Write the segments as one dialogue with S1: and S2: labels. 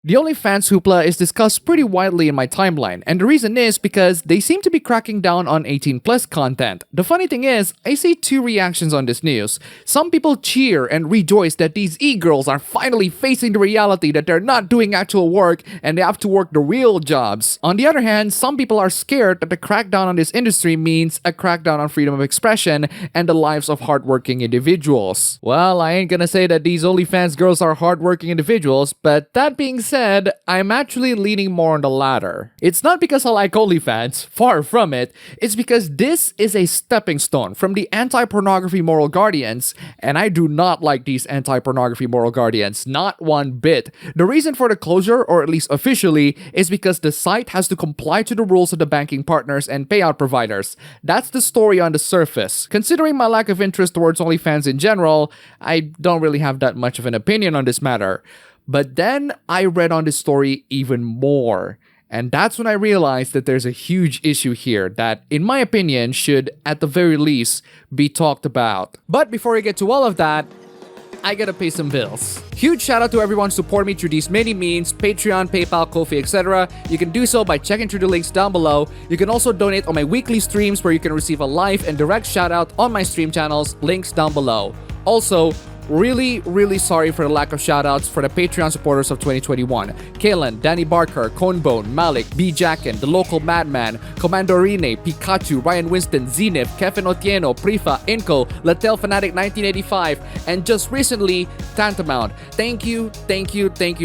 S1: The OnlyFans hoopla is discussed pretty widely in my timeline, and the reason is because they seem to be cracking down on 18 plus content. The funny thing is, I see two reactions on this news. Some people cheer and rejoice that these e-girls are finally facing the reality that they're not doing actual work and they have to work the real jobs. On the other hand, some people are scared that the crackdown on this industry means a crackdown on freedom of expression and the lives of hardworking individuals. Well, I ain't gonna say that these OnlyFans girls are hardworking individuals, but that being said, I'm actually leaning more on the latter. It's not because I like OnlyFans, far from it. It's because this is a stepping stone from the anti-pornography moral guardians, and I do not like these anti-pornography moral guardians, not one bit. The reason for the closure, or at least officially, is because the site has to comply to the rules of the banking partners and payout providers. That's the story on the surface. Considering my lack of interest towards OnlyFans in general, I don't really have that much of an opinion on this matter. But then I read on this story even more. And that's when I realized that there's a huge issue here that, in my opinion, should, at the very least, be talked about. But before I get to all of that, I gotta pay some bills. Huge shout out to everyone supporting me through these many means, Patreon, PayPal, Ko-fi, etc. You can do so by checking through the links down below. You can also donate on my weekly streams where you can receive a live and direct shout out on my stream channels, links down below. Also, really sorry for the lack of shoutouts for the Patreon supporters of 2021. Kalen, Danny Barker, Conebone, Malik, B. Jackin, The Local Madman, Commandorine, Pikachu, Ryan Winston, Zenith, Kevin Otieno, Prifa, Inco, Latel Fanatic 1985, and just recently, Tantamount. Thank you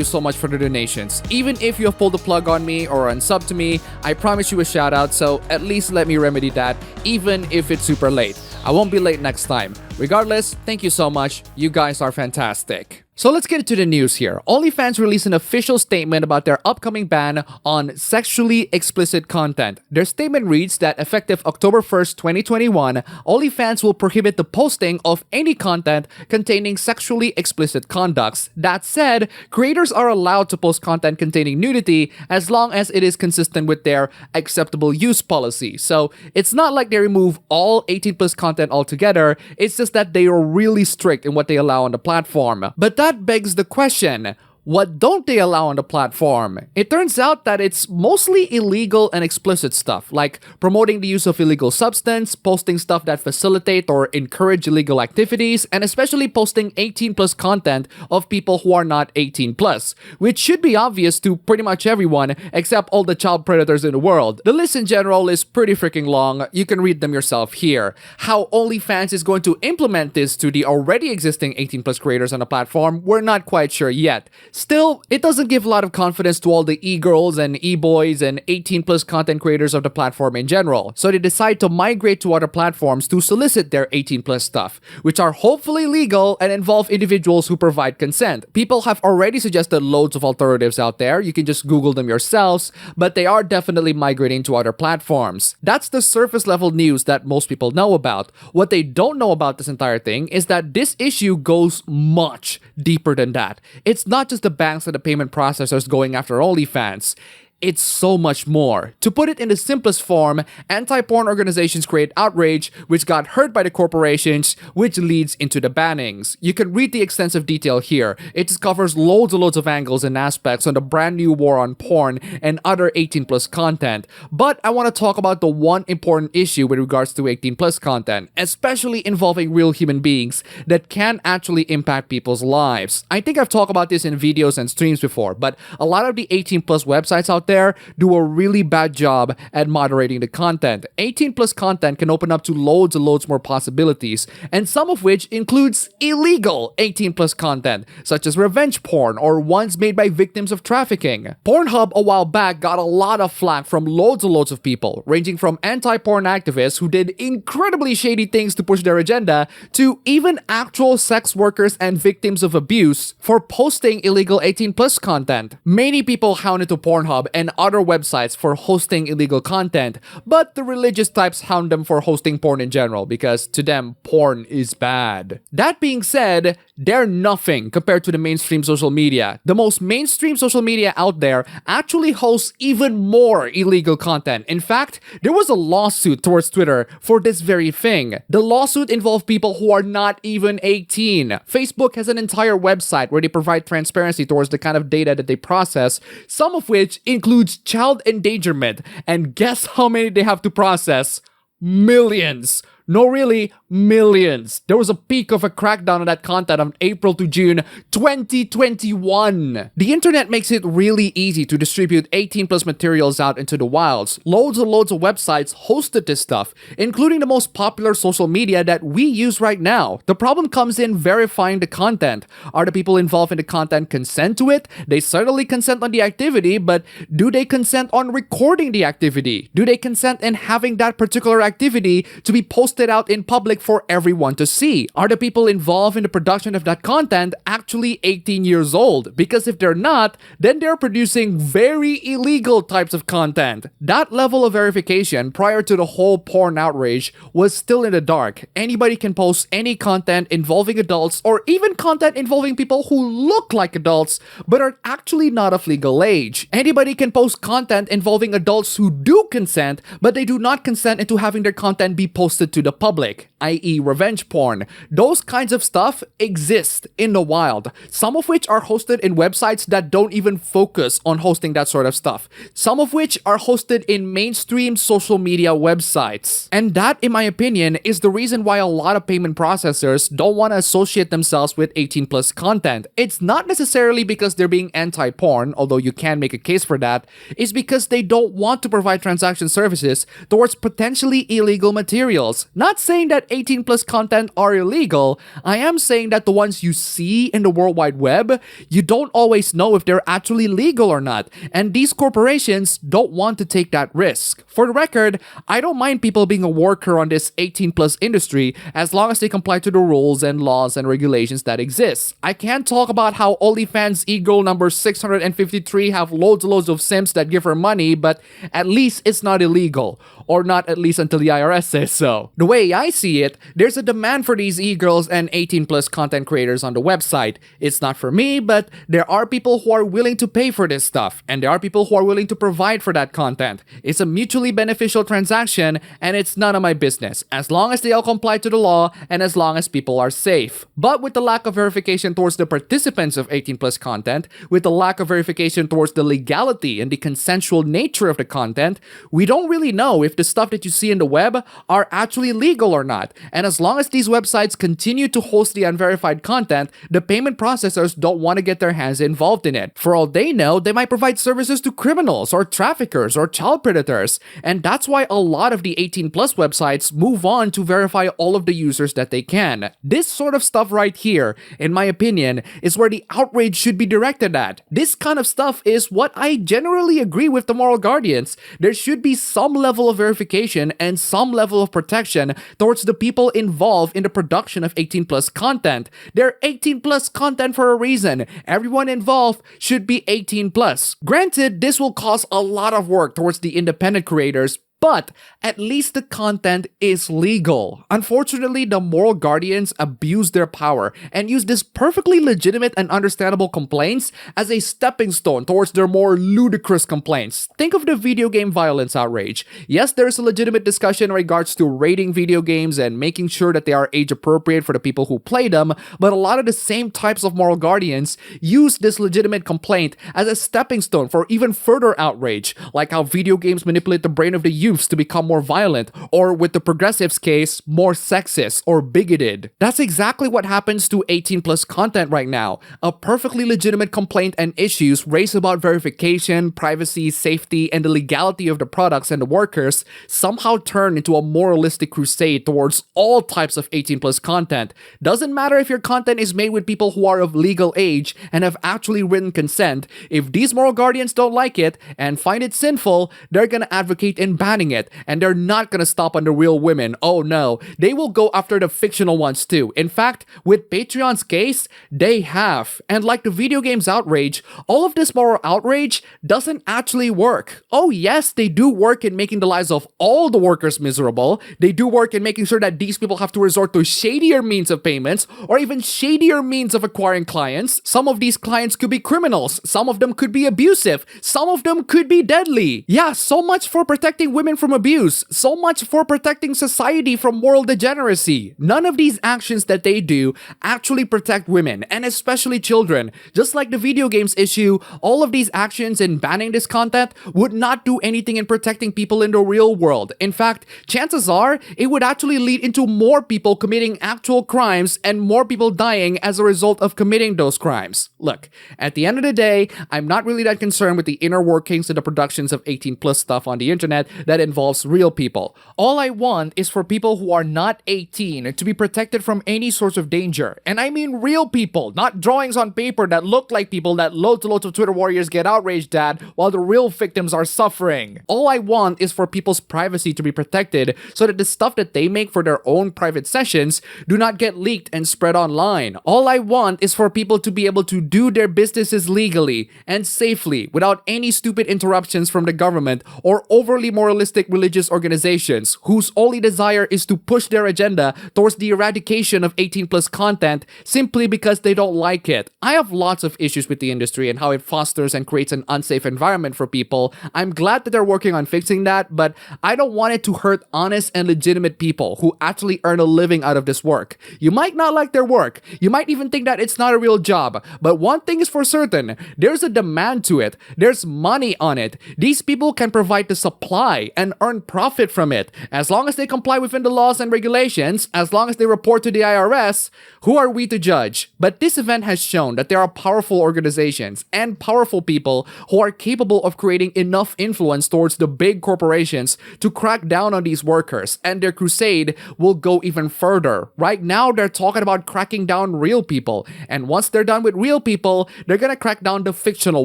S1: so much for the donations. Even if you have pulled the plug on me or unsub to me, I promise you a shoutout, so at least let me remedy that, even if it's super late. I won't be late next time. Regardless, thank you so much. You guys are fantastic. So let's get into the news here. OnlyFans released an official statement about their upcoming ban on sexually explicit content. Their statement reads that effective October 1st, 2021, OnlyFans will prohibit the posting of any content containing sexually explicit conducts. That said, creators are allowed to post content containing nudity as long as it is consistent with their acceptable use policy. So it's not like they remove all 18 plus content altogether, it's just that they are really strict in what they allow on the platform. But that begs the question, what don't they allow on the platform? It turns out that it's mostly illegal and explicit stuff, like promoting the use of illegal substance, posting stuff that facilitate or encourage illegal activities, and especially posting 18 plus content of people who are not 18 plus, which should be obvious to pretty much everyone except all the child predators in the world. The list in general is pretty freaking long, you can read them yourself here. How OnlyFans is going to implement this to the already existing 18 plus creators on the platform, we're not quite sure yet. Still, it doesn't give a lot of confidence to all the e-girls and e-boys and 18 plus content creators of the platform in general, so they decide to migrate to other platforms to solicit their 18 plus stuff, which are hopefully legal and involve individuals who provide consent. People have already suggested loads of alternatives out there, you can just Google them yourselves, but they are definitely migrating to other platforms. That's the surface level news that most people know about. What they don't know about this entire thing is that this issue goes much deeper than that. It's not just the banks and the payment processors going after OnlyFans. It's so much more. To put it in the simplest form, anti-porn organizations create outrage, which got heard by the corporations, which leads into the bannings. You can read the extensive detail here. It just covers loads and loads of angles and aspects on the brand new war on porn and other 18 plus content. But I want to talk about the one important issue with regards to 18 plus content, especially involving real human beings that can actually impact people's lives. I think I've talked about this in videos and streams before, but a lot of the 18 plus websites out there do a really bad job at moderating the content. 18 plus content can open up to loads and loads more possibilities, and some of which includes illegal 18 plus content, such as revenge porn or ones made by victims of trafficking. Pornhub a while back got a lot of flack from loads and loads of people, ranging from anti-porn activists who did incredibly shady things to push their agenda, to even actual sex workers and victims of abuse for posting illegal 18 plus content. Many people hounded to Pornhub and other websites for hosting illegal content, but the religious types hound them for hosting porn in general because to them, porn is bad. That being said, they're nothing compared to the mainstream social media. The most mainstream social media out there actually hosts even more illegal content. In fact, there was a lawsuit towards Twitter for this very thing. The lawsuit involved people who are not even 18. Facebook has an entire website where they provide transparency towards the kind of data that they process, some of which includes child endangerment. And guess how many they have to process? Millions. No, really, millions. There was a peak of a crackdown on that content on April to June 2021. The internet makes it really easy to distribute 18 plus materials out into the wilds. Loads and loads of websites hosted this stuff, including the most popular social media that we use right now. The problem comes in verifying the content. Are the people involved in the content consent to it? They certainly consent on the activity, but do they consent on recording the activity? Do they consent in having that particular activity to be posted out in public for everyone to see? Are the people involved in the production of that content actually 18 years old? Because if they're not, then they're producing very illegal types of content. That level of verification prior to the whole porn outrage was still in the dark. Anybody can post any content involving adults or even content involving people who look like adults but are actually not of legal age. Anybody can post content involving adults who do consent but they do not consent into having their content be posted to the public, i.e. revenge porn. Those kinds of stuff exist in the wild, some of which are hosted in websites that don't even focus on hosting that sort of stuff, some of which are hosted in mainstream social media websites. And that, in my opinion, is the reason why a lot of payment processors don't want to associate themselves with 18 plus content. It's not necessarily because they're being anti-porn, although you can make a case for that. It's because they don't want to provide transaction services towards potentially illegal materials. Not saying that 18 plus content are illegal. I am saying that the ones you see in the World Wide Web, you don't always know if they're actually legal or not. And these corporations don't want to take that risk. For the record, I don't mind people being a worker on this 18 plus industry as long as they comply to the rules and laws and regulations that exist. I can't talk about how OnlyFans e-girl number 653 have loads and loads of simps that give her money, but at least it's not illegal. Or not at least until the IRS says so. The way I see it, there's a demand for these e-girls and 18 plus content creators on the website. It's not for me, but there are people who are willing to pay for this stuff, and there are people who are willing to provide for that content. It's a mutually beneficial transaction, and it's none of my business, as long as they all comply to the law and as long as people are safe. But with the lack of verification towards the participants of 18 plus content, with the lack of verification towards the legality and the consensual nature of the content, we don't really know if the stuff that you see in the web are actually legal or not. And as long as these websites continue to host the unverified content, the payment processors don't want to get their hands involved in it. For all they know, they might provide services to criminals or traffickers or child predators. And that's why a lot of the 18 plus websites move on to verify all of the users that they can. This sort of stuff right here, in my opinion, is where the outrage should be directed at. This kind of stuff is what I generally agree with the moral guardians. There should be some level of verification and some level of protection towards the people involved in the production of 18 plus content. They're 18 plus content for a reason. Everyone involved should be 18 plus. Granted, this will cause a lot of work towards the independent creators, but at least the content is legal. Unfortunately, the moral guardians abuse their power and use this perfectly legitimate and understandable complaints as a stepping stone towards their more ludicrous complaints. Think of the video game violence outrage. Yes, there's a legitimate discussion in regards to rating video games and making sure that they are age appropriate for the people who play them, but a lot of the same types of moral guardians use this legitimate complaint as a stepping stone for even further outrage, like how video games manipulate the brain of the youth to become more violent, or with the progressives' case, more sexist or bigoted. That's exactly what happens to 18 plus content right now. A perfectly legitimate complaint and issues raised about verification, privacy, safety, and the legality of the products and the workers somehow turn into a moralistic crusade towards all types of 18 plus content. Doesn't matter if your content is made with people who are of legal age and have actually written consent. If these moral guardians don't like it and find it sinful, they're gonna advocate in bad banning it, and they're not gonna stop on the real women. Oh no, they will go after the fictional ones too. In fact, with Patreon's case, they have. And like the video games outrage, all of this moral outrage doesn't actually work. Oh yes, they do work in making the lives of all the workers miserable. They do work in making sure that these people have to resort to shadier means of payments or even shadier means of acquiring clients. Some of these clients could be criminals. Some of them could be abusive. Some of them could be deadly. Yeah, so much for protecting women from abuse. So much for protecting society from moral degeneracy. None of these actions that they do actually protect women, and especially children. Just like the video games issue, all of these actions in banning this content would not do anything in protecting people in the real world. In fact, chances are it would actually lead into more people committing actual crimes and more people dying as a result of committing those crimes. Look, at the end of the day, I'm not really that concerned with the inner workings of the productions of 18 plus stuff on the internet that involves real people. All I want is for people who are not 18 to be protected from any source of danger. And I mean real people, not drawings on paper that look like people that loads of Twitter warriors get outraged at while the real victims are suffering. All I want is for people's privacy to be protected so that the stuff that they make for their own private sessions do not get leaked and spread online. All I want is for people to be able to do their businesses legally and safely without any stupid interruptions from the government or overly moralistic religious organizations whose only desire is to push their agenda towards the eradication of 18 plus content simply because they don't like it. I have lots of issues with the industry and how it fosters and creates an unsafe environment for people. I'm glad that they're working on fixing that, but I don't want it to hurt honest and legitimate people who actually earn a living out of this work. You might not like their work. You might even think that it's not a real job, but one thing is for certain, there's a demand to it. There's money on it. These people can provide the supply and earn profit from it. As long as they comply within the laws and regulations, as long as they report to the IRS, who are we to judge? But this event has shown that there are powerful organizations and powerful people who are capable of creating enough influence towards the big corporations to crack down on these workers, and their crusade will go even further. Right now, they're talking about cracking down real people, and once they're done with real people, they're gonna crack down the fictional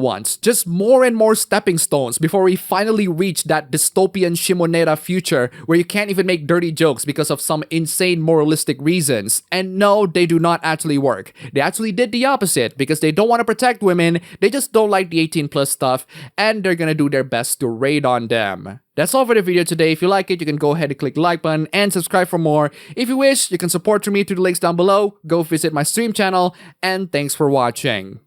S1: ones. Just more and more stepping stones before we finally reach that dystopian Shimoneta future where you can't even make dirty jokes because of some insane moralistic reasons. And no, they do not actually work. They actually did the opposite because they don't want to protect women, they just don't like the 18 plus stuff, and they're gonna do their best to raid on them. That's all for the video today. If you like it, you can go ahead and click the like button and subscribe for more. If you wish, you can support me through the links down below. Go visit my stream channel, and thanks for watching.